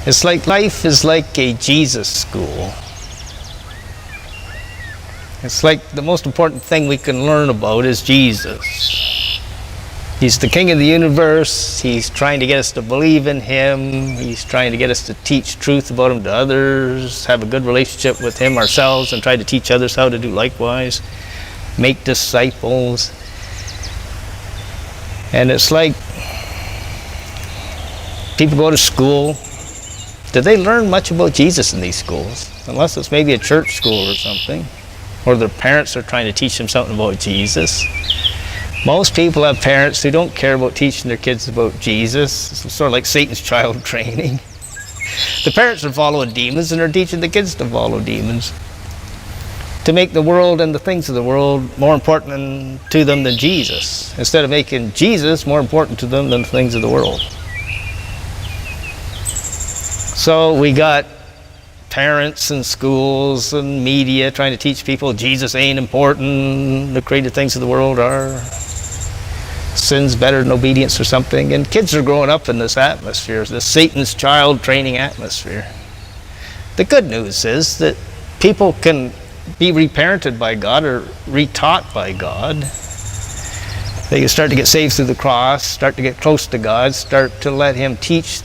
It's like life is like a Jesus school. It's like the most important thing we can learn about is Jesus. He's the King of the universe. He's trying to get us to believe in Him. He's trying to get us to teach truth about Him to others, have a good relationship with Him ourselves, and try to teach others how to do likewise. Make disciples. And it's like people go to school. Do they learn much about Jesus in these schools? Unless it's maybe a church school or something. Or their parents are trying to teach them something about Jesus. Most people have parents who don't care about teaching their kids about Jesus. It's sort of like Satan's child training. The parents are following demons and they're teaching the kids to follow demons. To make the world and the things of the world more important to them than Jesus. Instead of making Jesus more important to them than the things of the world. So we got parents and schools and media trying to teach people Jesus ain't important, the created things of the world are. Sin's better than obedience or something. And kids are growing up in this atmosphere, this Satan's child training atmosphere. The good news is that people can be reparented by God or retaught by God. They can start to get saved through the cross, start to get close to God, start to let Him teach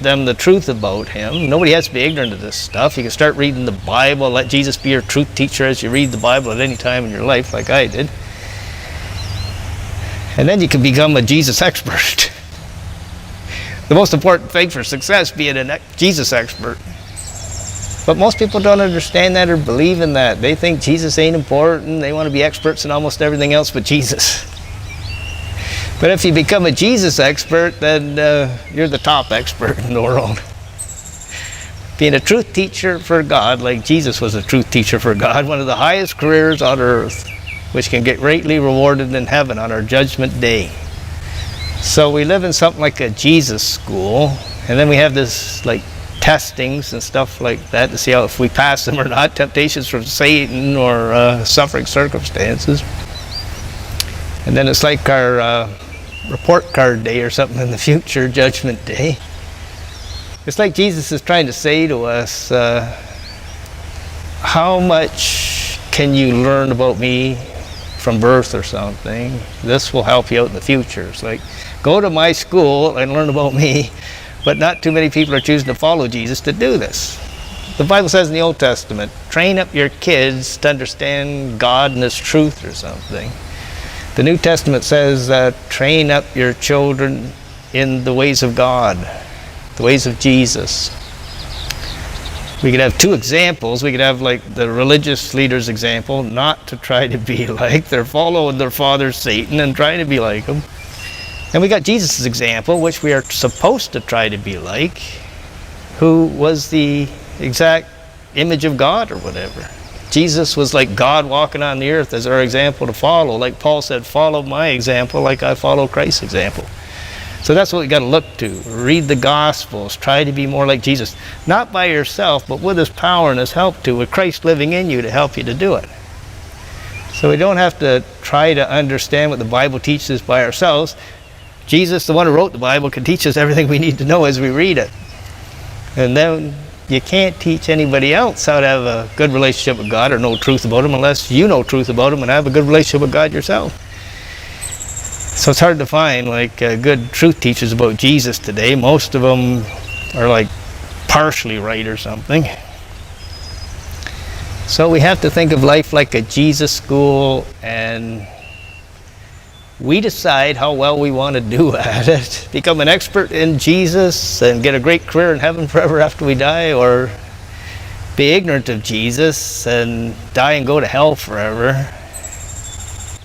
them the truth about Him. Nobody has to be ignorant of this stuff. You can start reading the Bible, let Jesus be your truth teacher as you read the Bible at any time in your life, like I did. And then you can become a Jesus expert. The most important thing for success, being a Jesus expert. But most people don't understand that or believe in that. They think Jesus ain't important. They want to be experts in almost everything else but Jesus. But if you become a Jesus expert, then you're the top expert in the world. Being a truth teacher for God, like Jesus was a truth teacher for God, one of the highest careers on earth, which can get greatly rewarded in heaven on our judgment day. So we live in something like a Jesus school, and then we have this like testings and stuff like that to see how if we pass them or not, temptations from Satan or suffering circumstances. And then it's like our report card day or something in the future, judgment day. It's like Jesus is trying to say to us, how much can you learn about me from birth or something? This will help you out in the future. It's like, go to my school and learn about me, but not too many people are choosing to follow Jesus to do this. The Bible says in the Old Testament, train up your kids to understand God and His truth or something. The New Testament says train up your children in the ways of God, the ways of Jesus. We could have two examples. We could have like the religious leader's example, not to try to be like, they're following their father Satan and trying to be like him. And we got Jesus' example, which we are supposed to try to be like, who was the exact image of God or whatever. Jesus was like God walking on the earth as our example to follow. Like Paul said, follow my example like I follow Christ's example. So that's what we got to look to. Read the Gospels. Try to be more like Jesus. Not by yourself, but with His power and His help to, with Christ living in you to help you to do it. So we don't have to try to understand what the Bible teaches by ourselves. Jesus, the one who wrote the Bible, can teach us everything we need to know as we read it. And then you can't teach anybody else how to have a good relationship with God or know truth about Him unless you know truth about Him and have a good relationship with God yourself. So it's hard to find like good truth teachers about Jesus today. Most of them are like partially right or something. So we have to think of life like a Jesus school, and we decide how well we want to do at it. Become an expert in Jesus and get a great career in heaven forever after we die, or be ignorant of Jesus and die and go to hell forever.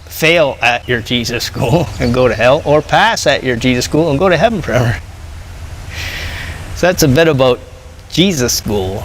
Fail at your Jesus school and go to hell, or pass at your Jesus school and go to heaven forever. So that's a bit about Jesus school.